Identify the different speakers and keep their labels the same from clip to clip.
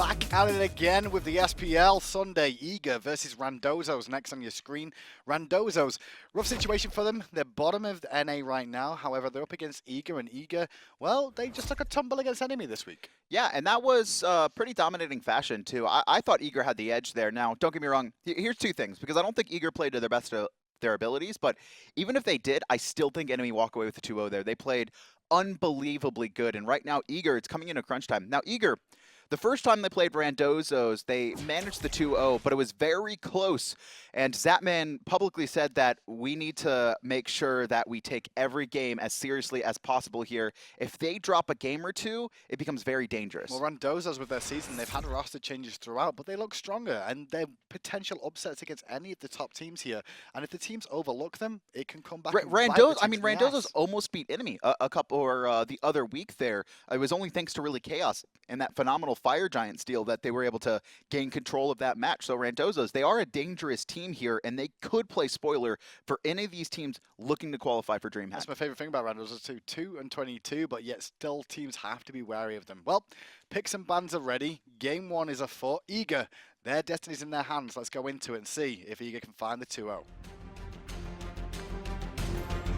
Speaker 1: back at it again with the SPL Sunday. Eager versus Randozos next on your screen. Randozos, rough situation for them. They're bottom of the NA right now. However, they're up against Eager, and Eager, well, they just took a tumble against enemy this week.
Speaker 2: Yeah, and that was pretty dominating fashion, too. I thought Eager had the edge there. Now, don't get me wrong. Here's two things, because I don't think Eager played to their best of their abilities, but even if they did, I still think enemy walk away with the 2-0 there. They played unbelievably good, and right now, Eager, it's coming into crunch time. Now, Eager, the first time they played Randozos, they managed the 2-0, but it was very close. And Zapman publicly said that we need to make sure that we take every game as seriously as possible here. If they drop a game or two, it becomes very dangerous.
Speaker 1: Well, Randozos with their season, they've had roster changes throughout, but they look stronger, and they're potential upsets against any of the top teams here. And if the teams overlook them, it can come back.
Speaker 2: Randozos almost beat enemy a couple or the other week there. It was only thanks to really Chaos and that phenomenal Fire Giant steal that they were able to gain control of that match. So Randozos, they are a dangerous team here, and they could play spoiler for any of these teams looking to qualify for DreamHack.
Speaker 1: That's my favorite thing about Randozos too, 2-22, but yet still teams have to be wary of them. Well, picks and bans are ready. Game 1 is afoot. Eager, their destiny's in their hands. Let's go into it and see if Eager can find the 2-0.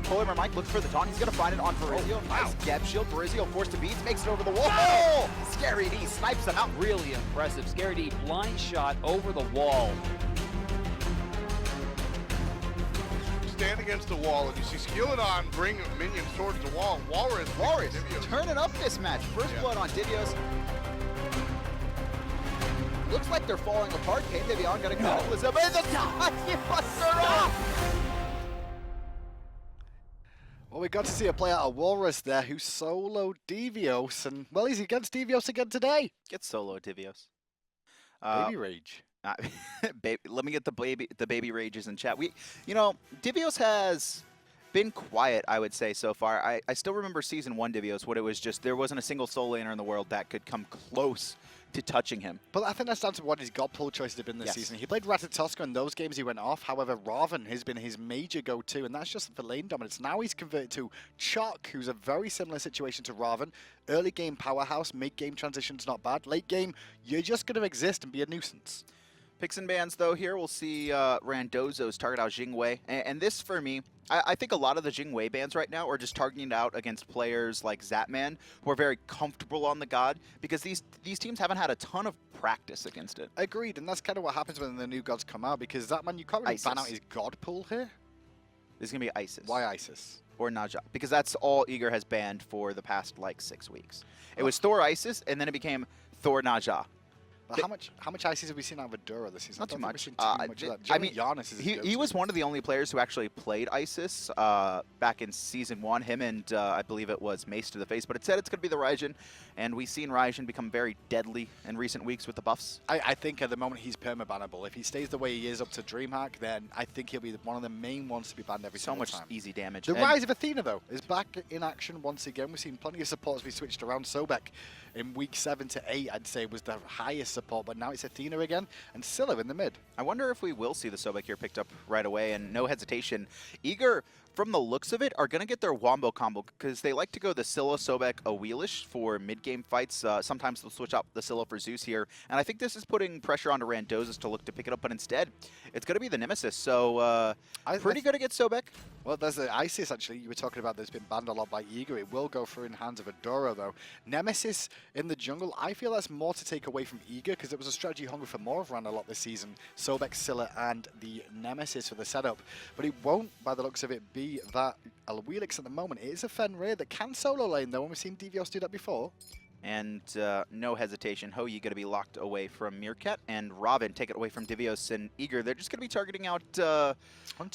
Speaker 2: Polymer Mike looks for the taunt. He's going to find it on Verizio.
Speaker 3: Oh, wow.
Speaker 2: Nice Geb Shield. Verizio forced to beat. Makes it over the wall. Oh! Scary D snipes him out.
Speaker 3: Really impressive. Scary D blind shot over the wall.
Speaker 4: Stand against the wall, and you see Skeeledon bring minions towards the wall. Whalrus
Speaker 2: turning up this match. First blood on Divios. Looks like they're falling apart. Kane Divion got a cataclysm. And the time he busts her off.
Speaker 1: Well, we got to see a play out of Whalrus there who soloed Divios, and, well, he's against Divios again today.
Speaker 2: Get solo, Divios.
Speaker 1: Baby Rage.
Speaker 2: Let me get the baby rages in chat. Divios has been quiet, I would say, so far. I still remember Season 1 Divios, when it was just, there wasn't a single solo laner in the world that could come close to touching him.
Speaker 1: But I think that's down to what his god pull choices have been this season. He played Ratatoska, and those games he went off. However, Raven has been his major go-to, and that's just for lane dominance. Now he's converted to Chuck, who's a very similar situation to Raven. Early game powerhouse, mid-game transition's not bad. Late game, you're just going to exist and be a nuisance.
Speaker 2: Picks and bans, though, here we'll see Randozos target out Jingwei. And this, for me, I think a lot of the Jingwei bans right now are just targeting it out against players like Zapman, who are very comfortable on the god, because these teams haven't had a ton of practice against it.
Speaker 1: Agreed, and that's kind of what happens when the new gods come out, because Zapman, you can't really ban out his god pool here.
Speaker 2: This is going to be Isis.
Speaker 1: Why Isis?
Speaker 2: Or Naja, because that's all Eager has banned for the past, 6 weeks. It was Thor Isis, and then it became Thor Naja.
Speaker 1: But how much Isis have we seen out of Adura this season?
Speaker 2: Not too much.
Speaker 1: Giannis is
Speaker 2: he was one of the only players who actually played Isis back in Season 1. Him and I believe it was Mace to the face. But it said it's going to be the Raijin, and we've seen Raijin become very deadly in recent weeks with the buffs.
Speaker 1: I think at the moment he's perma-bannable. If he stays the way he is up to DreamHack, then I think he'll be one of the main ones to be banned every single time.
Speaker 2: So much easy damage.
Speaker 1: The rise of Athena, though, is back in action once again. We've seen plenty of supports be switched around. Sobek in week 7 to 8, I'd say, was the highest support, but now it's Athena again, and Scylla in the mid.
Speaker 2: I wonder if we will see the Sobek here picked up right away, and no hesitation. Eager, from the looks of it, are going to get their wombo combo, because they like to go the Scylla, Sobek, Wheelish for mid-game fights. Sometimes they'll switch out the Scylla for Zeus here, and I think this is putting pressure onto Randozos to look to pick it up, but instead, it's going to be the Nemesis, so pretty good against Sobek.
Speaker 1: Well, there's the Isis, actually, you were talking about that's been banned a lot by Eager. It will go through in hands of Adora, though. Nemesis in the jungle, I feel that's more to take away from Eager, because it was a strategy hungry for more of Rand a lot this season. Sobek, Scylla, and the Nemesis for the setup. But it won't, by the looks of it, be that Wheelix at the moment. It is a Fenrir that can solo lane, though, and we've seen Divios do that before.
Speaker 2: And no hesitation, Hoyi going to be locked away from Meerkat, and Robin take it away from Divios and Eager. They're just going to be targeting out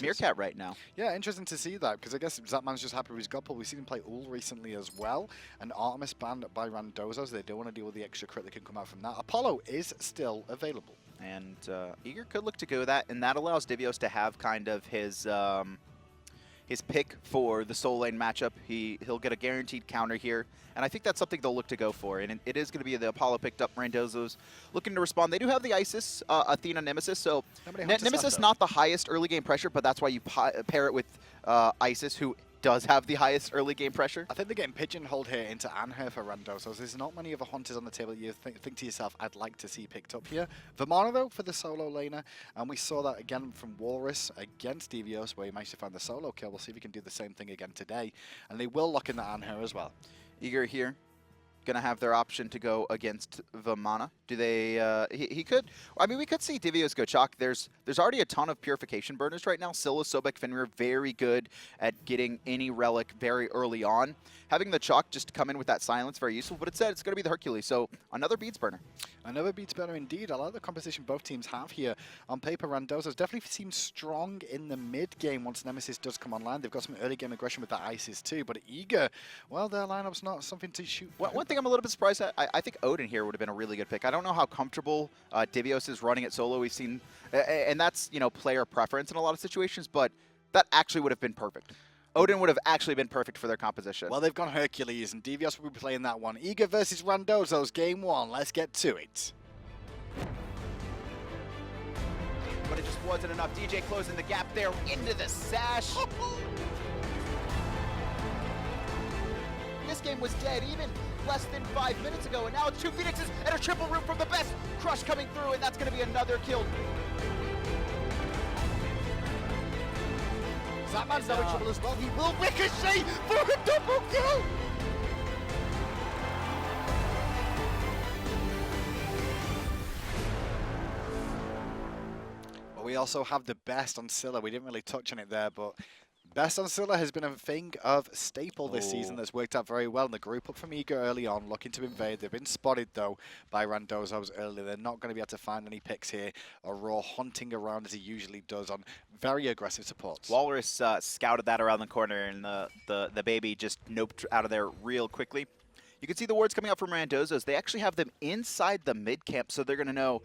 Speaker 2: Meerkat right now.
Speaker 1: Yeah, interesting to see that, because I guess Zapman's just happy with his god pull. We've seen him play Ul recently as well, and Artemis banned by Randozos. They don't want to deal with the extra crit that can come out from that. Apollo is still available.
Speaker 2: And Eager could look to go that, and that allows Divios to have kind of his pick for the soul lane matchup. He'll get a guaranteed counter here, and I think that's something they'll look to go for. And it is going to be the Apollo picked up. Randozos looking to respond. They do have the Isis, Athena, Nemesis, so Nemesis not the highest early game pressure, but that's why you pair it with Isis, who does have the highest early game pressure.
Speaker 1: I think they're getting pigeonholed here into Anhur for Randozos. There's not many other hunters on the table that you think to yourself, I'd like to see picked up here. Vamana, though, for the solo laner. And we saw that again from Whalrus against Divios, where he managed to find the solo kill. We'll see if he can do the same thing again today. And they will lock in the Anhur as well.
Speaker 2: Eager here. Gonna have their option to go against Vamana. Do they? He could. I mean, we could see Divios go chalk. There's already a ton of purification burners right now. Scylla, Sobek, Fenrir, very good at getting any relic very early on. Having the chalk just come in with that silence, very useful. But it said it's gonna be the Hercules, so another beats burner.
Speaker 1: Another beats burner indeed. I like the composition both teams have here. On paper, Randozos definitely seems strong in the mid game once Nemesis does come online. They've got some early game aggression with the Isis too. But Eager, well, their lineup's not something to shoot.
Speaker 2: One thing I'm a little bit surprised at, I think Odin here would have been a really good pick. I don't know how comfortable Divios is running it solo. We've seen, and that's, you know, player preference in a lot of situations, but that actually would have been perfect. Odin would have actually been perfect for their composition.
Speaker 1: Well, they've gone Hercules, and Divios will be playing that one. Eager versus Randozos, game one. Let's get to it.
Speaker 2: But it just wasn't enough. DJ closing the gap there into the sash. This game was dead even less than 5 minutes ago, and now it's 2 Phoenixes and a triple root from the best. Crush coming through, and that's going to be another kill.
Speaker 1: Zapman's now in trouble as well. He will ricochet for a double kill! Well, we also have the best on Scylla. We didn't really touch on it there, but best on Scylla has been a thing of staple this season that's worked out very well. And the group up from Eager early on, looking to invade. They've been spotted, though, by Randozos earlier. They're not going to be able to find any picks here. Aror hunting around as he usually does on very aggressive supports.
Speaker 2: Whalrus scouted that around the corner, and the baby just noped out of there real quickly. You can see the wards coming out from Randozos. They actually have them inside the mid camp, so they're going to know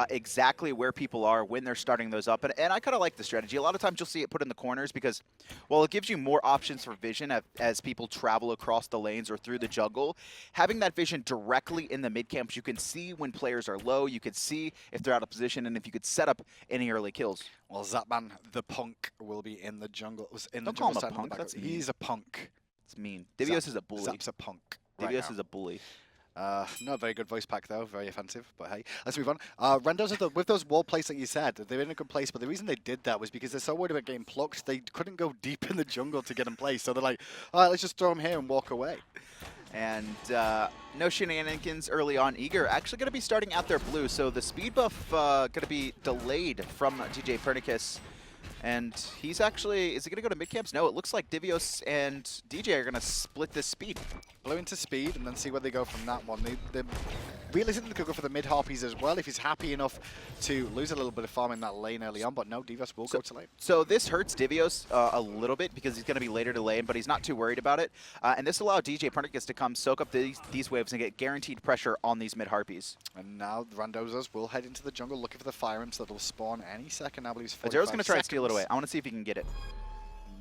Speaker 2: exactly where people are when they're starting those up. And I kind of like the strategy. A lot of times you'll see it put in the corners because, well, it gives you more options for vision as people travel across the lanes or through the jungle. Having that vision directly in the mid camps, you can see when players are low. You can see if they're out of position, and if you could set up any early kills.
Speaker 1: Well, Zapman, the punk, will be in the jungle.
Speaker 2: Don't call him a punk. That's mean.
Speaker 1: He's a punk.
Speaker 2: It's mean. Divios is a bully.
Speaker 1: Zap's a punk.
Speaker 2: Divios is a bully.
Speaker 1: Not a very good voice pack, though. Very offensive, but hey. Let's move on. Randozos, with those wall plates that you said, they're in a good place, but the reason they did that was because they're so worried about getting plucked, they couldn't go deep in the jungle to get them placed. So they're like, all right, let's just throw them here and walk away.
Speaker 2: And no shenanigans early on. Eager actually going to be starting out their blue, so the speed buff going to be delayed from djpernicus. And he's actually, is he going to go to mid camps? No, it looks like Divios and DJ are going to split this speed.
Speaker 1: Blue into speed and then see where they go from that one. They realistically could go for the mid harpies as well if he's happy enough to lose a little bit of farm in that lane early on, but no, Divios will go to lane.
Speaker 2: So this hurts Divios a little bit because he's going to be later to lane, but he's not too worried about it. And this allowed djpernicus to come soak up these waves and get guaranteed pressure on these mid harpies.
Speaker 1: And now the Randozos will head into the jungle looking for the fire imps that'll spawn any second. I believe it's
Speaker 2: Azero's going to try and steal it away. I want to see if he can get it.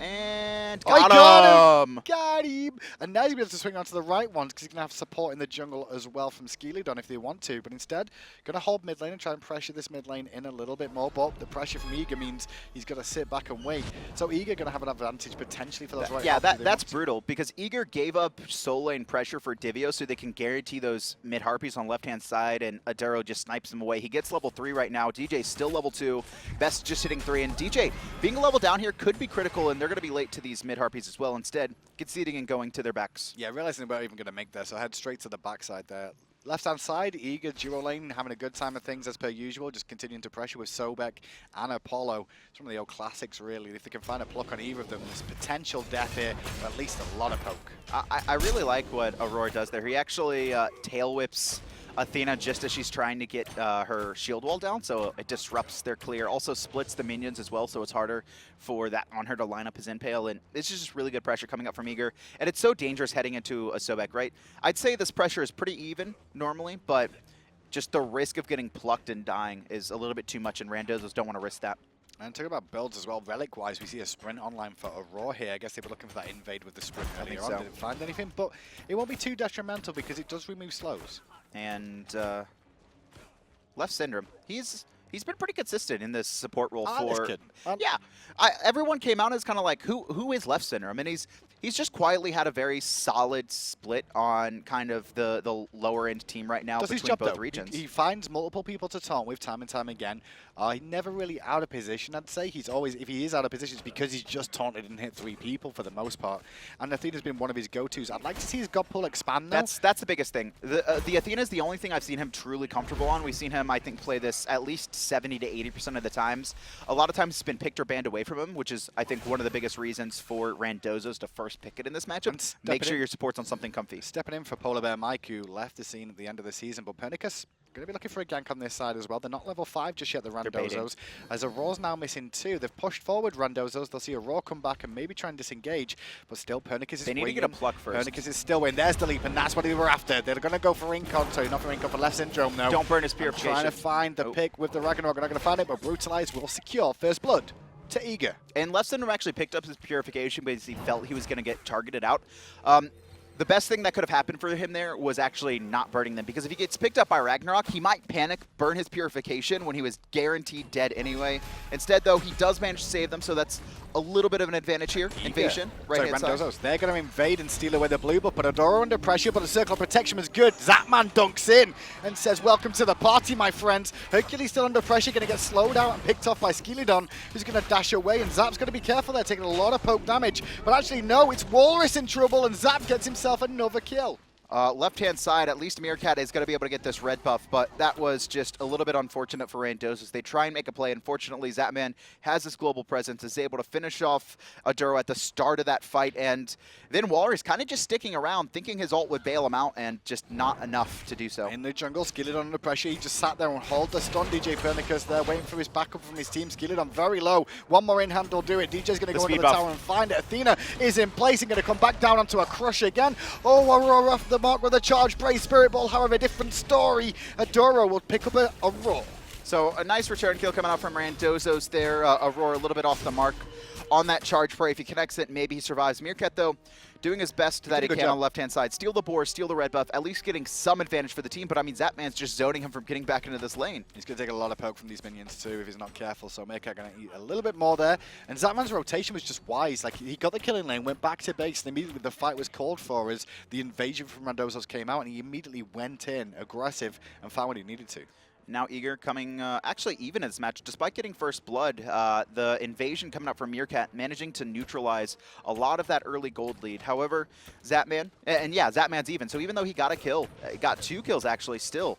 Speaker 2: And
Speaker 1: got him! Got him! And now he'll be able to swing onto the right ones because he's going to have support in the jungle as well from Skeeledon if they want to. But instead, going to hold mid lane and try and pressure this mid lane in a little bit more. But the pressure from Eager means he's got to sit back and wait. So Eager going to have an advantage potentially for those right.
Speaker 2: Yeah, that's brutal because Eager gave up soul lane pressure for Divios so they can guarantee those mid harpies on the left hand side, and Adero just snipes them away. He gets level 3 right now. DJ's still level 2. Best just hitting 3, and DJ being a level down here could be critical, and they're going to be late to these mid harpies as well. Instead, conceding and going to their backs.
Speaker 1: Yeah, realizing they weren't even going to make this, so I head straight to the backside there. Left-hand side, Eager duo lane, having a good time of things as per usual, just continuing to pressure with Sobek and Apollo. It's one of the old classics, really. If they can find a pluck on either of them, there's potential death here, but at least a lot of poke.
Speaker 2: I really like what Aror does there. He actually tail whips Athena just as she's trying to get her shield wall down, so it disrupts their clear. Also splits the minions as well, so it's harder for that on her to line up his impale, and it's just really good pressure coming up from Eager. And it's so dangerous heading into a Sobek, right? I'd say this pressure is pretty even normally, but just the risk of getting plucked and dying is a little bit too much, and Randozos don't want to risk that.
Speaker 1: And talking about builds as well, relic-wise, we see a sprint online for Aror here. I guess they were looking for that invade with the sprint earlier on. Didn't find anything, but it won't be too detrimental because it does remove slows.
Speaker 2: And Leftsyndrome, he's been pretty consistent in this support role for.
Speaker 1: This kid.
Speaker 2: Yeah, everyone came out as kind of like, who is Leftsyndrome, and he's he's just quietly had a very solid split on kind of the lower end team right now between both regions.
Speaker 1: He finds multiple people to taunt with time and time again. He's never really out of position, I'd say. He's always, if he is out of position, it's because he's just taunted and hit 3 people for the most part. And Athena's been one of his go-tos. I'd like to see his God pull expand, though.
Speaker 2: That's the biggest thing. The Athena's the only thing I've seen him truly comfortable on. We've seen him, I think, play this at least 70 to 80% of the times. A lot of times it's been picked or banned away from him, which is, I think, one of the biggest reasons for Randozos to first pick it in this matchup. Make sure your support's on something comfy.
Speaker 1: Stepping in for Polar Bear Mike, who left the scene at the end of the season, but Pernicus going to be looking for a gank on this side as well. They're not level 5 just yet, the Randozos. As Aror's now missing 2. They've pushed forward Randozos. They'll see Aror come back and maybe try and disengage, but still Pernicus is waiting.
Speaker 2: They need to get a pluck first.
Speaker 1: Pernicus is still in. There's the leap, and that's what they were after. They're going to go for Incon. Sorry, not for Incon, for Leftsyndrome, though.
Speaker 2: Don't burn his purification.
Speaker 1: Trying to find the pick with the Ragnarok. They're not going to find it, but Brutalize will secure First Blood to Eager.
Speaker 2: And Leftsyndrome actually picked up his purification because he felt he was going to get targeted out. The best thing that could have happened for him there was actually not burning them, because if he gets picked up by Ragnarok, he might panic, burn his purification when he was guaranteed dead anyway. Instead, though, he does manage to save them, so that's a little bit of an advantage here. Invasion, right-hand side.
Speaker 1: Randozos, they're going to invade and steal away the blue, but Adora under pressure, but the circle of protection was good. Zapman dunks in and says, welcome to the party, my friends. Hercules still under pressure, going to get slowed out and picked off by Skeeledon, who's going to dash away, and Zap's going to be careful there, taking a lot of poke damage. But actually, no, it's Whalrus in trouble, and Zap gets himself another kill.
Speaker 2: Left-hand side, at least Meerkat is going to be able to get this red buff, but that was just a little bit unfortunate for Randozos. They try and make a play. Unfortunately, Zapman has this global presence, is able to finish off Aduro at the start of that fight, and then Whalrus kind of just sticking around, thinking his ult would bail him out, and just not enough to do so.
Speaker 1: In the jungle, Skeeledon under pressure. He just sat there and held the stun. djpernicus there, waiting for his backup from his team. Skeeledon very low. One more in-hand will do it. DJ's going to go into the tower and find it. Athena is in place and going to come back down onto a crush again. Oh, Aror off the mark with a charge praise Spirit Ball, however, different story. Adoro will pick up a roll.
Speaker 2: So a nice return kill coming out from Randozos there. Aror a little bit off the mark on that charge prey. If he connects it, maybe he survives. Meerkat, though, doing his best that he can on the left-hand side. Steal the boar, steal the red buff, at least getting some advantage for the team. But, I mean, Zapman's just zoning him from getting back into this lane.
Speaker 1: He's going to take a lot of poke from these minions, too, if he's not careful. So Meerkat going to eat a little bit more there. And Zapman's rotation was just wise. Like, he got the killing lane, went back to base, and immediately the fight was called for as the invasion from Randozos came out, and he immediately went in aggressive and found what he needed to.
Speaker 2: Now Eager coming actually even in this match, despite getting first blood. The invasion coming up from Meerkat, managing to neutralize a lot of that early gold lead. However, Zapman, and yeah, Zapman's even. So even though he got a kill, got 2 kills actually still.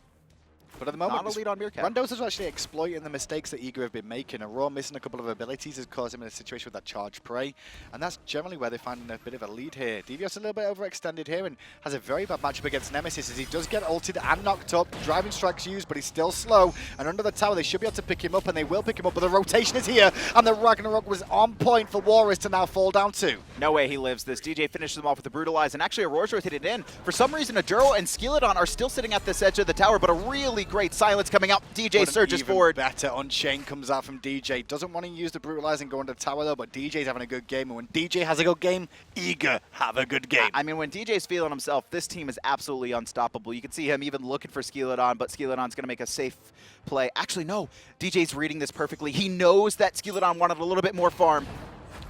Speaker 1: But at the moment,
Speaker 2: not a lead on Meerkat.
Speaker 1: Randozos are actually exploiting the mistakes that Eager have been making. Aror missing a couple of abilities has caused him in a situation with that charge prey. And that's generally where they find a bit of a lead here. Divios a little bit overextended here and has a very bad matchup against Nemesis as he does get ulted and knocked up. Driving strikes used, but he's still slow. And under the tower, they should be able to pick him up, and they will pick him up. But the rotation is here, and the Ragnarok was on point for Whalrus to now fall down to.
Speaker 2: No way he lives this. DJ finishes him off with the Brutalize, and actually Aror's rotated in. For some reason, Aduro and Skeeledon are still sitting at this edge of the tower, but a really great silence coming out. DJ surges forward.
Speaker 1: Better Unchained comes out from DJ. Doesn't want to use the Brutalize and go into the tower though, but DJ's having a good game. And when DJ has a good game, Eager have a good game.
Speaker 2: I mean, when DJ's feeling himself, this team is absolutely unstoppable. You can see him even looking for Skeeledon, but Skeeledon's going to make a safe play. Actually, no. DJ's reading this perfectly. He knows that Skeeledon wanted a little bit more farm.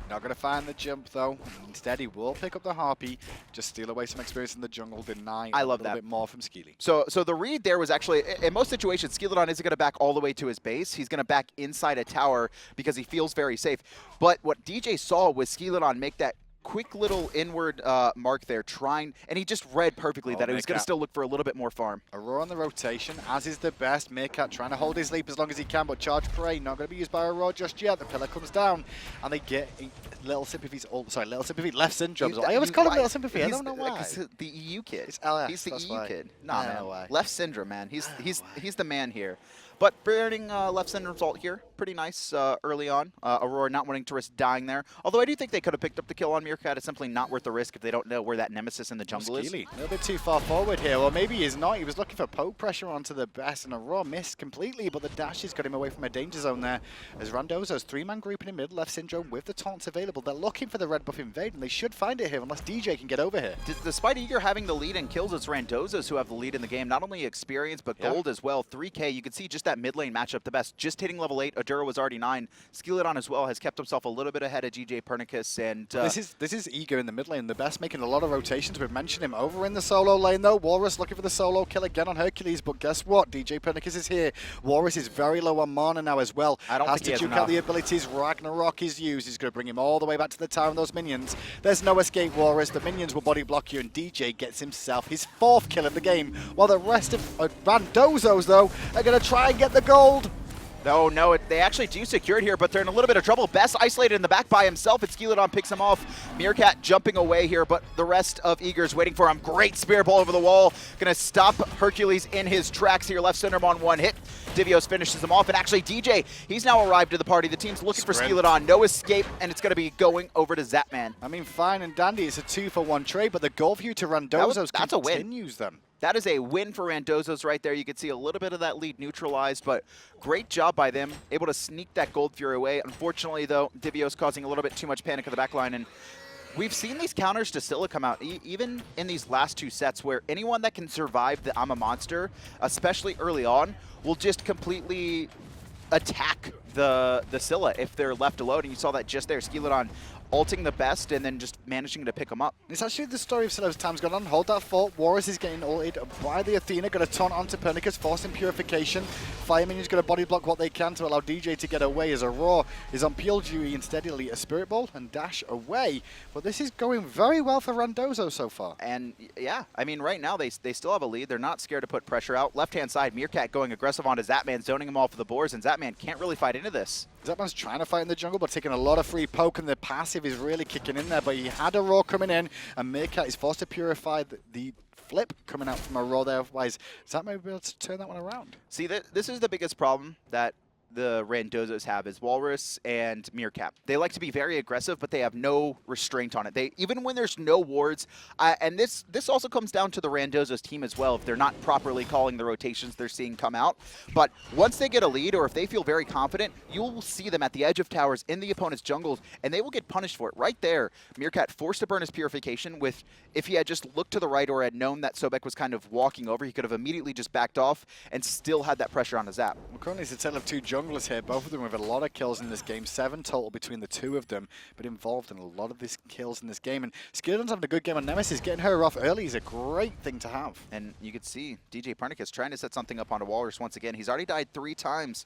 Speaker 1: Not going to find the jump, though. Instead, he will pick up the Harpy, just steal away some experience in the jungle, deny
Speaker 2: I love
Speaker 1: a little bit more from Skeely.
Speaker 2: So the read there was actually, in most situations, Skeeledon isn't going to back all the way to his base. He's going to back inside a tower because he feels very safe. But what DJ saw was Skeeledon make that quick little inward mark there, trying, and he just read perfectly that he was going to still look for a little bit more farm.
Speaker 1: Aurora on the rotation, as is TheBest. Meerkat trying to hold his leap as long as he can, but charge prey not going to be used by Aurora just yet. The pillar comes down, and they get Little Sympathy's Little Sympathy, Leftsyndrome. I always call him Little Sympathy. I don't know why.
Speaker 2: He's the EU kid.
Speaker 1: It's LS,
Speaker 2: he's the EU kid.
Speaker 1: Nah,
Speaker 2: man. Leftsyndrome, man. He's the man here. But burning Leftsyndrome's ult here, pretty nice early on. Aurora not wanting to risk dying there. Although I do think they could have picked up the kill on Meerkat. It's simply not worth the risk if they don't know where that Nemesis in the jungle is.
Speaker 1: A little bit too far forward here, or maybe he's not. He was looking for poke pressure onto TheBest, and Aurora missed completely, but the dash has got him away from a danger zone there. As Randozos, 3-man grouping in mid, Leftsyndrome with the taunts available. They're looking for the red buff invade, and they should find it here unless DJ can get over here.
Speaker 2: Despite Eager having the lead in kills, it's Randozos who have the lead in the game. Not only experience, but gold as well. 3K, you can see just that mid lane matchup. TheBest just hitting level 8. Aduro was already 9. Skeeledon as well has kept himself a little bit ahead of djpernicus, and
Speaker 1: this This is Eager in the mid lane. TheBest making a lot of rotations. We've mentioned him over in the solo lane, though. Whalrus looking for the solo kill again on Hercules, but guess what? djpernicus is here. Whalrus is very low on mana now as well.
Speaker 2: I don't think he has
Speaker 1: to juke
Speaker 2: enough.
Speaker 1: out the abilities. Ragnarok is used. He's going to bring him all the way back to the tower and those minions. There's no escape, Whalrus. The minions will body block you, and DJ gets himself his 4th kill of the game, while the rest of Randozos, though, are going to try and get the gold.
Speaker 2: Oh, no, they actually do secure it here, but they're in a little bit of trouble. Best isolated in the back by himself, and Skeeledon picks him off. Meerkat jumping away here, but the rest of Eager's waiting for him. Great spear ball over the wall. Gonna stop Hercules in his tracks here. Leftsyndrome on 1 hit. Divios finishes him off, and actually DJ, he's now arrived to the party. The team's looking for Skeeledon. No escape, and it's gonna be going over to Zapman.
Speaker 1: I mean, fine and dandy. It's a 2-for-1 trade, but the goal view to Randozos
Speaker 2: that's a win.
Speaker 1: continues them.
Speaker 2: That is a win for Randozos right there. You can see a little bit of that lead neutralized, but great job by them. Able to sneak that Gold Fury away. Unfortunately, though, Divios causing a little bit too much panic in the back line. And we've seen these counters to Scylla come out, even in these last 2 sets, where anyone that can survive the I'm a Monster, especially early on, will just completely attack the Scylla if they're left alone. And you saw that just there. Skeeledon ulting TheBest and then just managing to pick him up.
Speaker 1: It's actually the story of Scylla as time's gone on. Hold that fort. Whalrus is getting ulted by the Athena. Going to taunt onto Pernicus, forcing Purification. Fire Minions going to body block what they can to allow DJ to get away, as Aror is on peel duty. Instead, he'll eat a Spirit Ball and dash away. But this is going very well for Randozo so far.
Speaker 2: And yeah, I mean, right now they still have a lead. They're not scared to put pressure out. Left-hand side, Meerkat going aggressive onto Zapman, zoning him off of the boards, and Zapman can't really fight into this.
Speaker 1: Zapman's trying to fight in the jungle, but taking a lot of free poke, and the passive is really kicking in there. But he had Aror coming in, and Meerkat is forced to purify the flip coming out from Aror there. Otherwise, Zapman will be able to turn that one around.
Speaker 2: See, this is the biggest problem that the Randozos have is Whalrus and Meerkat. They like to be very aggressive, but they have no restraint on it. Even when there's no wards, and this also comes down to the Randozos team as well, if they're not properly calling the rotations they're seeing come out. But once they get a lead, or if they feel very confident, you'll see them at the edge of towers in the opponent's jungles, and they will get punished for it. Right there, Meerkat forced to burn his Purification with, if he had just looked to the right or had known that Sobek was kind of walking over, he could have immediately just backed off and still had that pressure on his Zap.
Speaker 1: Well, currently it's a tale of 2 junglers here, both of them with a lot of kills in this game, 7 total between the 2 of them, but involved in a lot of these kills in this game. And Skeeledon's having a good game on Nemesis. Getting her off early is a great thing to have.
Speaker 2: And you could see djpernicus trying to set something up onto Whalrus once again. He's already died 3 times.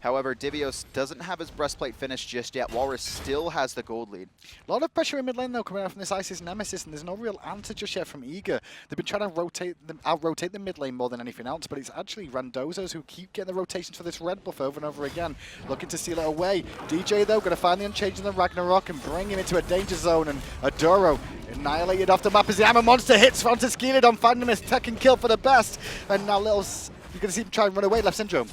Speaker 2: However, Divios doesn't have his breastplate finished just yet. Whalrus still has the gold lead. A
Speaker 1: lot of pressure in mid lane, though, coming out from this ISIS Nemesis, and there's no real answer just yet from Eager. They've been trying to out-rotate the mid lane more than anything else, but it's actually Randozos who keep getting the rotations for this red buff over and over again, looking to steal it away. DJ, though, going to find the Unchanged in the Ragnarok and bring him into a danger zone, and Adoro annihilated off the map as the Hammer Monster hits onto Skeeledon, finding him his second kill for TheBest, and now you're going to see him try and run away. Leftsyndrome.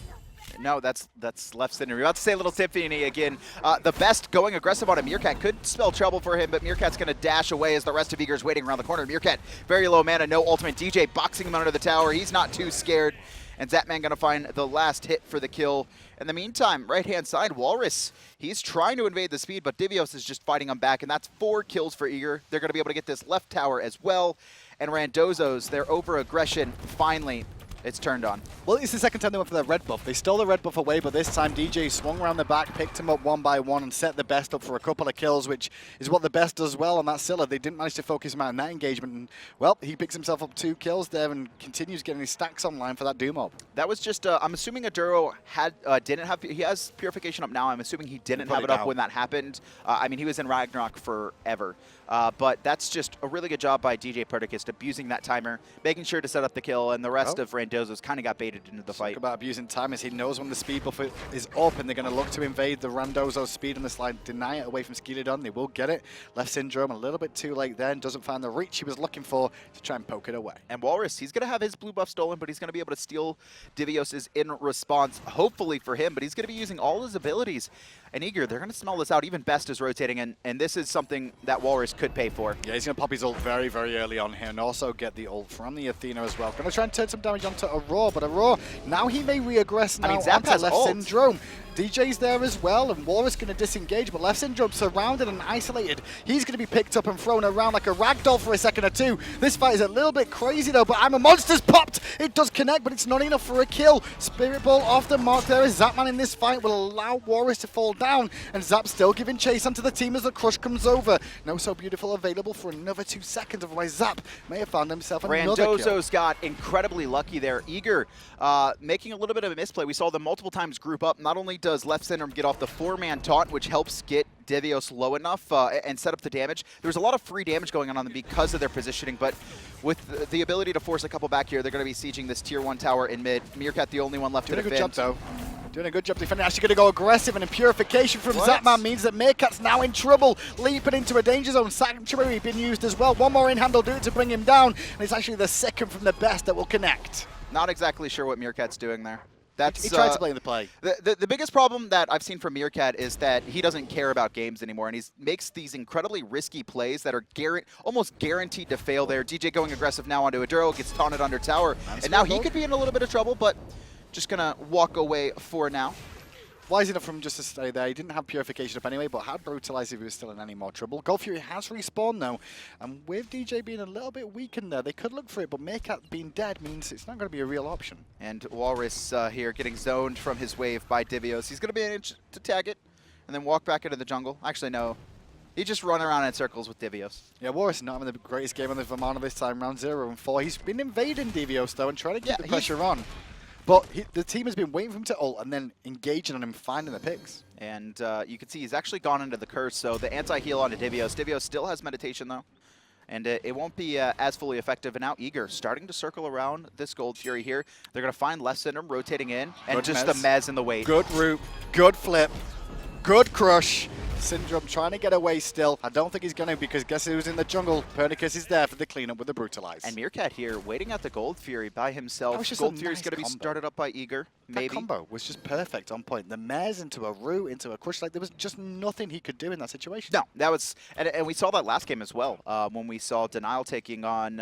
Speaker 2: No, that's Leftsyndrome. You're about to say Little Tiffany again. TheBest going aggressive on a Meerkat could spell trouble for him, but Meerkat's going to dash away as the rest of Eager is waiting around the corner. Meerkat, very low mana, no ultimate. DJ boxing him under the tower. He's not too scared. And Zapman going to find the last hit for the kill. In the meantime, right-hand side, Whalrus, he's trying to invade the speed, but Divios is just fighting him back, and that's 4 kills for Eager. They're going to be able to get this left tower as well. And Randozos, their over-aggression, finally, it's turned on.
Speaker 1: Well, it's the second time they went for the red buff. They stole the red buff away, but this time DJ swung around the back, picked him up one by one, and set TheBest up for a couple of kills, which is what TheBest does well on that Scylla. They didn't manage to focus him out in that engagement, and, well, he picks himself up 2 kills there and continues getting his stacks online for that Doom Mob.
Speaker 2: That was just, I'm assuming Aduro didn't have, he has Purification up now. I'm assuming he didn't have it up when that happened. I mean, he was in Ragnarok forever. But that's just a really good job by djpernicus, abusing that timer, making sure to set up the kill, and the rest of Randozos kind of got baited into the fight.
Speaker 1: Talk about abusing timers. He knows when the speed buff is up, and they're going to look to invade the Randozo's speed on the slide, deny it away from Skeeledon. They will get it. Leftsyndrome a little bit too late then, doesn't find the reach he was looking for to try and poke it away.
Speaker 2: And Whalrus, he's going to have his blue buff stolen, but he's going to be able to steal Divios' in response, hopefully for him, but he's going to be using all his abilities. And Eager, they're going to smell this out. Even Best is rotating, and this is something that Whalrus could pay for.
Speaker 1: Yeah, he's going to pop his ult very, very early on here and also get the ult from the Athena as well. Going to try and turn some damage onto Aror, but Aror, now he may reaggress now onto Leftsyndrome. DJ's there as well, and Whalrus going to disengage, but Leftsyndrome surrounded and isolated. He's going to be picked up and thrown around like a ragdoll for a second or two. This fight is a little bit crazy though, but I'm a Monster's popped! It does connect, but it's not enough for a kill. Spirit Ball off the mark there as Zapman in this fight will allow Whalrus to fall down, and Zap still giving chase onto the team as the crush comes over. No So Beautiful available for another 2 seconds, otherwise Zap may have found himself another kill.
Speaker 2: Randozos got incredibly lucky there. Eager making a little bit of a misplay. We saw them multiple times group up. Not only does Leftsyndrome get off the 4-man taunt, which helps get Divios low enough and set up the damage. There was a lot of free damage going on them because of their positioning, but with the ability to force a couple back here, they're going to be sieging this tier 1 tower in mid. Meerkat the only one left to defend.
Speaker 1: Doing a good job though. Doing a good job defending. Actually going to go aggressive, and Purification from Zapman means that Meerkat's now in trouble, leaping into a danger zone. Sanctuary being used as well. One more in-hand will do it to bring him down, and it's actually the second from TheBest that will connect.
Speaker 2: Not exactly sure what Meerkat's doing there.
Speaker 1: He tried to play the play.
Speaker 2: The biggest problem that I've seen from Meerkat is that he doesn't care about games anymore, and he makes these incredibly risky plays that are almost guaranteed to fail there. DJ going aggressive now onto Aduro, gets taunted under tower, and now he could be in a little bit of trouble, but just going to walk away for now.
Speaker 1: Wise enough from just to stay there. He didn't have Purification up anyway, but had Brutalize if he was still in any more trouble. Gold Fury has respawned though, and with DJ being a little bit weakened there, they could look for it, but Meerkat being dead means it's not going to be a real option.
Speaker 2: And Whalrus here getting zoned from his wave by Divios. He's going to be able to tag it and then walk back into the jungle. Actually, no. He just run around in circles with Divios.
Speaker 1: Yeah, Whalrus not having the greatest game on the Vamana this time, round 0 and 4. He's been invading Divios though and trying to keep the pressure on. But the team has been waiting for him to ult and then engaging on him, finding the picks.
Speaker 2: And you can see he's actually gone into the curse, so the anti-heal onto Divios. Divios still has meditation, though, and it won't be as fully effective. And now Eager starting to circle around this Gold Fury here. They're going to find Leftsyndrome rotating in, and
Speaker 1: good
Speaker 2: just the Mez in the wait.
Speaker 1: Good root, good flip, good crush. Syndrome trying to get away still. I don't think he's going to, because guess who's in the jungle? Pernicus is there for the cleanup with the Brutalize.
Speaker 2: And Meerkat here waiting at the Gold Fury by himself. Gold Fury's going to be started up by Eager. Maybe.
Speaker 1: That combo was just perfect on point. The Mez into a root, into a crush, like there was just nothing he could do in that situation.
Speaker 2: No, that was, and we saw that last game as well, when we saw Denial taking on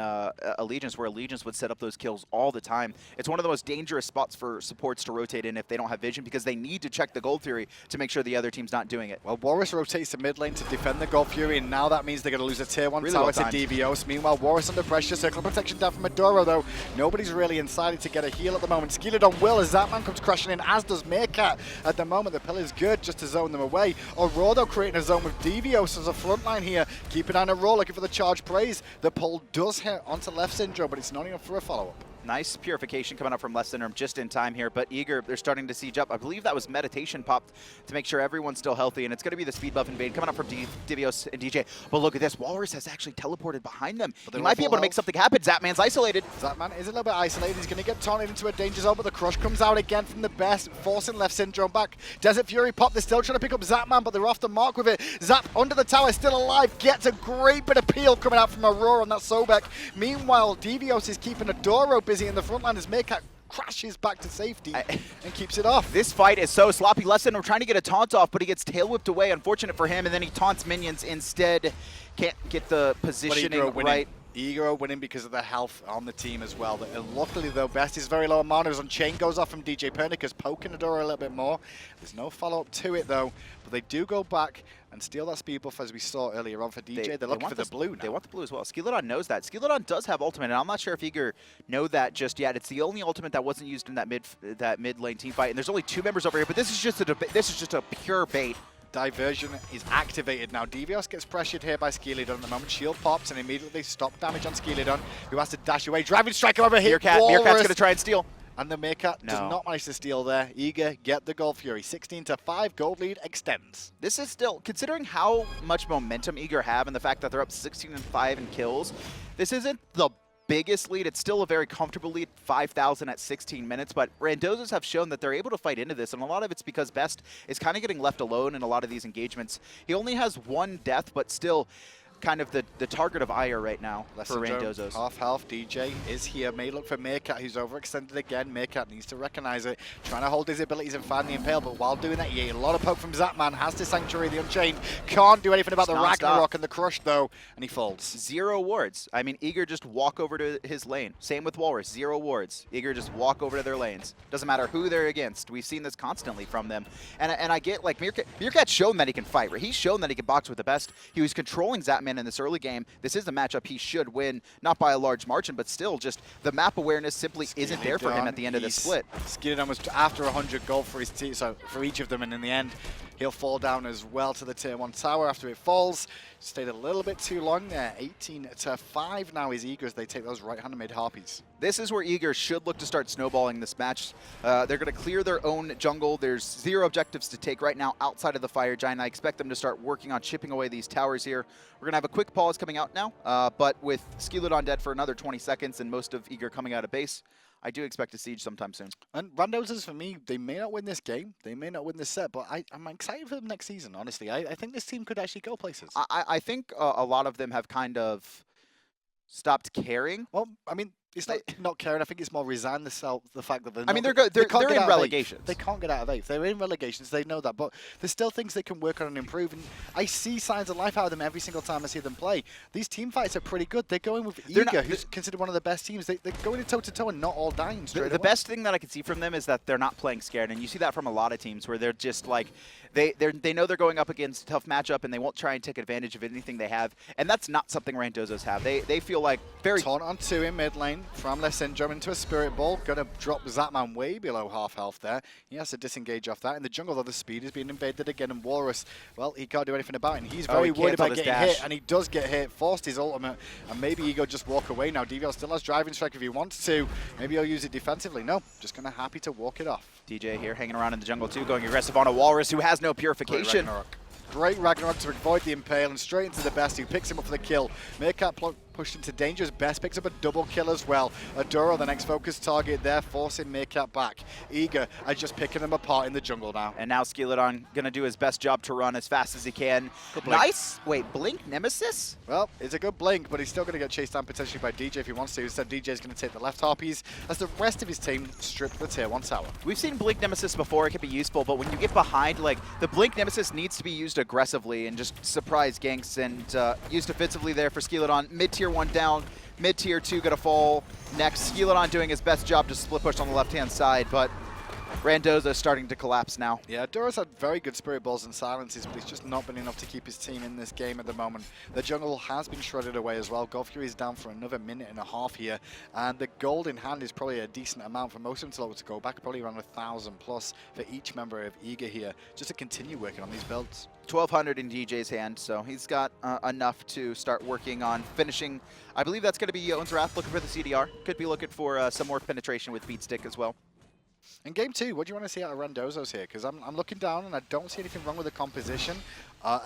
Speaker 2: Allegiance, where Allegiance would set up those kills all the time. It's one of the most dangerous spots for supports to rotate in if they don't have vision, because they need to check the Gold Fury to make sure the other team's not doing it.
Speaker 1: Well, Whalrus rotates to mid lane to defend the Gold Fury, and now that means they're going to lose a tier 1 tower to Divios. Meanwhile, Whalrus under pressure, circle protection down from Aduro though. Nobody's really inside to get a heal at the moment. Skeeledon will as Zapman comes crashing in, as does Meerkat. At the moment, the pill is good just to zone them away. Aror though creating a zone with Divios as a front line here. Keeping on Aror, looking for the charge praise. The pull does hit onto Leftsyndrome, but it's not enough for a follow-up.
Speaker 2: Nice Purification coming up from Leftsyndrome just in time here, but Eager, they're starting to siege up. I believe that was Meditation popped to make sure everyone's still healthy, and it's going to be the speed buff invade coming up from Divios and DJ. But look at this, Whalrus has actually teleported behind them. He might be able to make something happen. Zapman's isolated.
Speaker 1: Zapman is a little bit isolated. He's going to get taunted into a danger zone, but the crush comes out again from TheBest, forcing Leftsyndrome back. Desert Fury pop, they're still trying to pick up Zapman, but they're off the mark with it. Zap under the tower, still alive, gets a great bit of peel coming out from Aror on that Sobek. Meanwhile, Divios is keeping Aduro busy in the front line as Meerkat crashes back to safety and keeps it off.
Speaker 2: This fight is so sloppy. Leftsyndrome trying to get a taunt off, but he gets tail whipped away. Unfortunate for him, and then he taunts minions instead. Can't get the positioning right.
Speaker 1: Eager winning because of the health on the team as well. Luckily, though, Best is very low on mana. As on Chain goes off from djpernicus, poking the door a little bit more. There's no follow-up to it, though. But they do go back and steal that speed buff, as we saw earlier on for DJ. They're looking for the blue now.
Speaker 2: They want the blue as well. Skeeledon knows that. Skeeledon does have ultimate, and I'm not sure if Eager know that just yet. It's the only ultimate that wasn't used in that mid lane team fight. And there's only 2 members over here, but this is just a pure bait.
Speaker 1: Diversion is activated now. Divios gets pressured here by Skeeledon at the moment. Shield pops and immediately stop damage on Skeeledon, who has to dash away. Driving strike over here.
Speaker 2: Meerkat's going to try and steal.
Speaker 1: And the Meerkat does not manage to steal there. Eager get the Gold Fury. 16-5, gold lead extends.
Speaker 2: This is still, considering how much momentum Eager have and the fact that they're up 16-5 in kills, this isn't the biggest lead. It's still a very comfortable lead, 5,000 at 16 minutes, but Randozos have shown that they're able to fight into this, and a lot of it's because Best is kind of getting left alone in a lot of these engagements. He only has 1 death, but still, kind of the target of ire right now for
Speaker 1: Leftsyndrome,
Speaker 2: Randozos.
Speaker 1: half health. DJ is here. May look for Meerkat, who's overextended again. Meerkat needs to recognize it. Trying to hold his abilities and find the Impale, but while doing that, he ate a lot of poke from Zapman. Has the Sanctuary, the Unchained. Can't do anything about the Ragnarok and the Crush, though, and he falls.
Speaker 2: 0 wards. I mean, Eager just walk over to his lane. Same with Whalrus, 0 wards. Eager just walk over to their lanes. Doesn't matter who they're against. We've seen this constantly from them. And I get, like, Meerkat's shown that he can fight, right? He's shown that he can box with the best. He was controlling Zapman in this early game. This is a matchup he should win, not by a large margin, but still just the map awareness simply isn't there for him at the end of the split.
Speaker 1: Skeeledon was after 100 gold for his team, so for each of them, and in the end, he'll fall down as well to the tier 1 tower after it falls. Stayed a little bit too long there. 18-5 now is Eager as they take those right-hand mid harpies.
Speaker 2: This is where Eager should look to start snowballing this match. They're going to clear their own jungle. There's 0 objectives to take right now outside of the Fire Giant. I expect them to start working on chipping away these towers here. We're going to have a quick pause coming out now, but with Skeeledon dead for another 20 seconds and most of Eager coming out of base, I do expect a siege sometime soon.
Speaker 1: And Randozos, for me, they may not win this game, they may not win this set, but I'm excited for them next season, honestly. I think this team could actually go places.
Speaker 2: I think a lot of them have kind of stopped caring.
Speaker 1: Well, I mean, it's not caring. I think it's more resigned the fact that
Speaker 2: I mean, they're good. They're in relegations.
Speaker 1: They can't get out of 8th. They're in relegations. They know that, but there's still things they can work on and improve. And I see signs of life out of them every single time I see them play. These team fights are pretty good. They're going with Eager, who's considered one of the best teams. They're going toe to toe and not all dying straight away.
Speaker 2: The best thing that I can see from them is that they're not playing scared, and you see that from a lot of teams where they're just like they know they're going up against a tough matchup and they won't try and take advantage of anything they have. And that's not something Randozos have. They feel like very
Speaker 1: taunt on 2 in mid lane from Leftsyndrome into a Spirit Ball. Gonna drop Zapman way below half health there. He has to disengage off that. In the jungle, though, the speed is being invaded again, and Whalrus, well, he can't do anything about it. And he's very worried about getting hit, and he does get hit, forced his ultimate, and maybe Ego just walk away now. Divios still has driving strike if he wants to. Maybe he'll use it defensively. No, just gonna happy to walk it off.
Speaker 2: DJ here hanging around in the jungle too, going aggressive on a Whalrus who has no purification.
Speaker 1: Great Ragnarok to avoid the Impale and straight into the best, who picks him up for the kill. Meerkat pushed into danger as Best picks up a double kill as well. Adoro, the next focus target there, forcing Meerkat back. Eager are just picking them apart in the jungle now.
Speaker 2: And now Skeeledon gonna do his best job to run as fast as he can. Nice. Wait, blink Nemesis?
Speaker 1: Well, it's a good blink, but he's still gonna get chased down potentially by DJ if he wants to. Instead, DJ's gonna take the left harpies as the rest of his team strip the tier 1 tower.
Speaker 2: We've seen blink Nemesis before, it can be useful, but when you get behind, like, the blink Nemesis needs to be used aggressively and just surprise ganks, and used offensively there for Skeeledon. Mid-tier 1 down. Mid-tier 2 gonna fall next. Skeeledon doing his best job to split push on the left-hand side, but Randozos starting to collapse now.
Speaker 1: Yeah, Adoro's had very good Spirit Balls and silences, but he's just not been enough to keep his team in this game at the moment. The jungle has been shredded away as well. God Fury is down for another minute and a half here, and the gold in hand is probably a decent amount for most of them to go back, probably around 1,000 plus for each member of Eager here, just to continue working on these builds.
Speaker 2: 1,200 in DJ's hand, so he's got enough to start working on finishing. I believe that's going to be Owen's Wrath looking for the CDR. Could be looking for some more penetration with Beat Stick as well.
Speaker 1: In game 2, what do you want to see out of Randozos here? Because I'm looking down and I don't see anything wrong with the composition.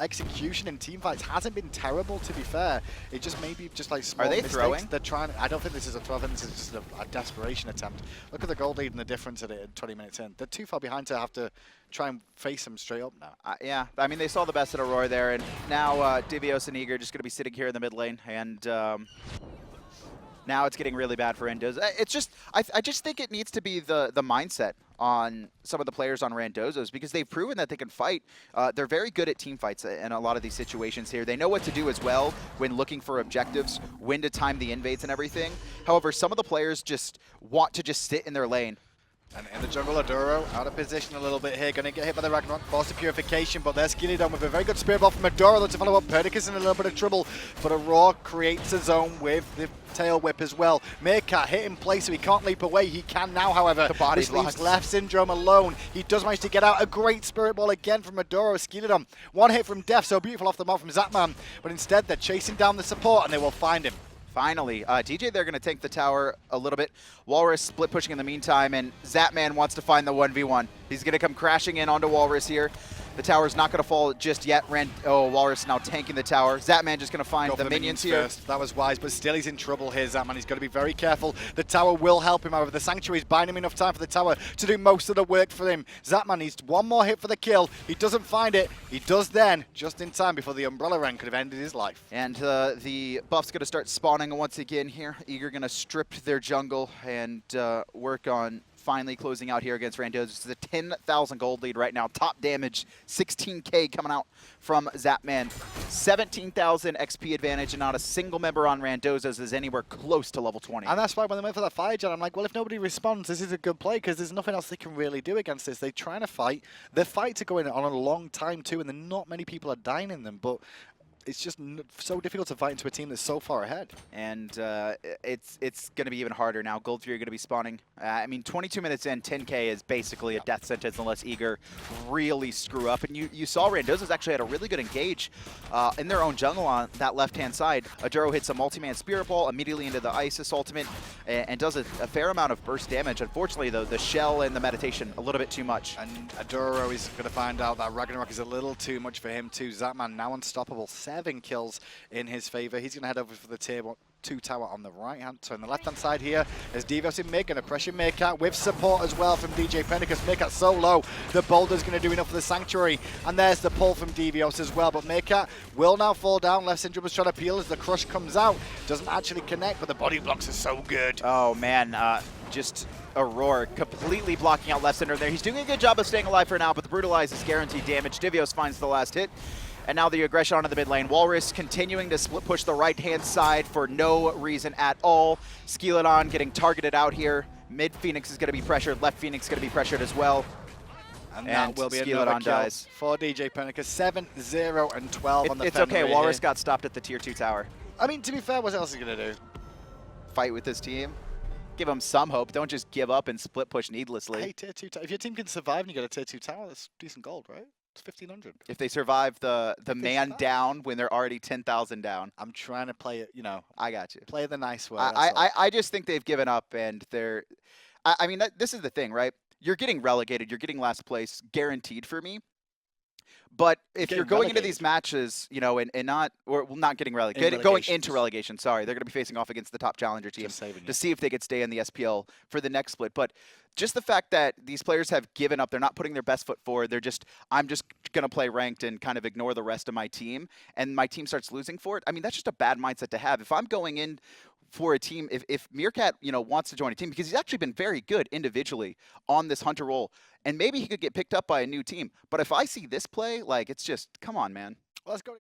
Speaker 1: Execution in teamfights hasn't been terrible, to be fair. It just may be just like small mistakes.
Speaker 2: Throwing?
Speaker 1: They're trying. I don't think this is a throw. I think this is just a desperation attempt. Look at the gold lead and the difference at it 20 minutes in. They're too far behind to have to try and face them straight up now.
Speaker 2: Yeah, I mean, they saw the best at Aror there, and now Divios and Eager just going to be sitting here in the mid lane, and now it's getting really bad for Randozos. It's just, I just think it needs to be the mindset on some of the players on Randozos, because they've proven that they can fight. They're very good at team fights in a lot of these situations here. They know what to do as well when looking for objectives, when to time the invades and everything. However, some of the players just want to just sit in their lane.
Speaker 1: And in the jungle, Adoro out of position a little bit here. Going to get hit by the Ragnarok, forced to purification, but there's Skeeledon with a very good Spirit Ball from Adoro to follow up. Pernicus in a little bit of trouble, but Aror creates a zone with the tail whip as well. Meerkat hit in place, so he can't leap away. He can now, however.
Speaker 2: The body
Speaker 1: which leaves Leftsyndrome alone. He does manage to get out. A great Spirit Ball again from Adoro. Skeeledon, one hit from Death, so beautiful off the mark from Zapman, but instead they're chasing down the support and they will find him.
Speaker 2: Finally, DJ, they're going to tank the tower a little bit. Whalrus split pushing in the meantime, and Zapman wants to find the 1v1. He's going to come crashing in onto Whalrus here. The tower's not going to fall just yet. Whalrus now tanking the tower. Zapman just going to find
Speaker 1: Go for
Speaker 2: the minions here.
Speaker 1: First. That was wise, but still he's in trouble here, Zapman. He's got to be very careful. The tower will help him, however. The Sanctuary's buying him enough time for the tower to do most of the work for him. Zapman needs one more hit for the kill. He doesn't find it. He does then, just in time before the Umbrella Ren could have ended his life.
Speaker 2: And the buff's going to start spawning once again here. Eager going to strip their jungle and work on finally closing out here against Randozos. It's a 10,000 gold lead right now. Top damage, 16K coming out from Zapman. 17,000 XP advantage, and not a single member on Randozos is anywhere close to level 20.
Speaker 1: And that's why when they went for that fire jet, I'm like, well, if nobody responds, this is a good play because there's nothing else they can really do against this. They're trying to fight. Their fights are going on a long time too, and then not many people are dying in them, but it's just so difficult to fight into a team that's so far ahead.
Speaker 2: And it's going to be even harder now. Gold Fury going to be spawning. I mean, 22 minutes in, 10K is basically a death sentence unless Eager really screw up. And you saw Randozos actually had a really good engage in their own jungle on that left-hand side. Aduro hits a multi-man Spirit Ball immediately into the Isis ultimate and does a fair amount of burst damage. Unfortunately, though, the Shell and the Meditation, a little bit too much.
Speaker 1: And Aduro is going to find out that Ragnarok is a little too much for him too. Zapman now unstoppable. 7 kills in his favor. He's going to head over for the tier 2 tower on the right hand. So on the left hand side here is Divios in mid, going to pressure Meerkat with support as well from djpernicus. Meerkat so low, the boulder's going to do enough for the Sanctuary. And there's the pull from Divios as well. But Meerkat will now fall down. Leftsyndrome was trying to peel as the crush comes out. Doesn't actually connect, but the body blocks are so good.
Speaker 2: Oh man, just Aror completely blocking out Leftsyndrome there. He's doing a good job of staying alive for now, but the Brutalize is guaranteed damage. Divios finds the last hit. And now the aggression onto the mid lane. Whalrus continuing to split push the right-hand side for no reason at all. Skeeledon getting targeted out here. Mid Phoenix is going to be pressured. Left Phoenix is going to be pressured as well.
Speaker 1: And that will be
Speaker 2: Skeeledon
Speaker 1: another kill
Speaker 2: dies.
Speaker 1: For djpernicus. 7, 0, and 12 on the
Speaker 2: It's
Speaker 1: Fenrir
Speaker 2: okay. Whalrus
Speaker 1: here.
Speaker 2: got stopped at the tier 2 tower.
Speaker 1: I mean, to be fair, what else is he going to do?
Speaker 2: Fight with this team. Give them some hope. Don't just give up and split push needlessly.
Speaker 1: Hey, tier 2 if your team can survive and you get a tier 2 tower, that's decent gold, right? It's 1,500.
Speaker 2: If they survive the man
Speaker 1: survive.
Speaker 2: down when they're already 10,000 down.
Speaker 1: I'm trying to play it, you know.
Speaker 2: I got you.
Speaker 1: Play the nice way. that's all.
Speaker 2: I just think they've given up, and they're. I mean, this is the thing, right? You're getting relegated. You're getting last place guaranteed for me. But if you're going into these matches, you know, and not getting relegated, going into relegation, sorry, they're going to be facing off against the top challenger team to see if they could stay in the SPL for the next split. But just the fact that these players have given up, they're not putting their best foot forward. They're just, I'm just going to play ranked and kind of ignore the rest of my team, and my team starts losing for it. I mean, that's just a bad mindset to have. If I'm going in for a team, if Meerkat, you know, wants to join a team, because he's actually been very good individually on this Hunter role, and maybe he could get picked up by a new team. But if I see this play, like, it's just, come on, man.
Speaker 1: Let's go.